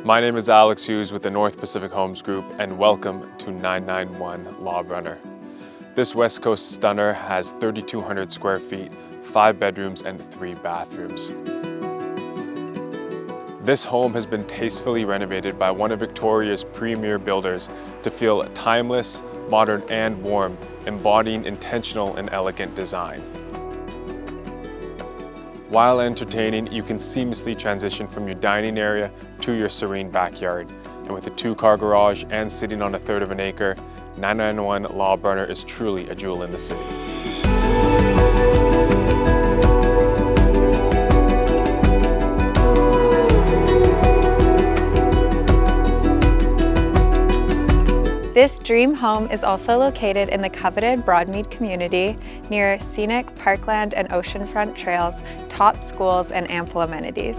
My name is Alex Hughes with the North Pacific Homes Group, and welcome to 991 Lohbrunner. This West Coast stunner has 3,200 square feet, 5 bedrooms and 3 bathrooms. This home has been tastefully renovated by one of Victoria's premier builders to feel timeless, modern and warm, embodying intentional and elegant design. While entertaining, you can seamlessly transition from your dining area to your serene backyard. And with a 2-car garage and sitting on 1/3 of an acre, 991 Lohbrunner is truly a jewel in the city. This dream home is also located in the coveted Broadmead community near scenic parkland and oceanfront trails, top schools, and ample amenities.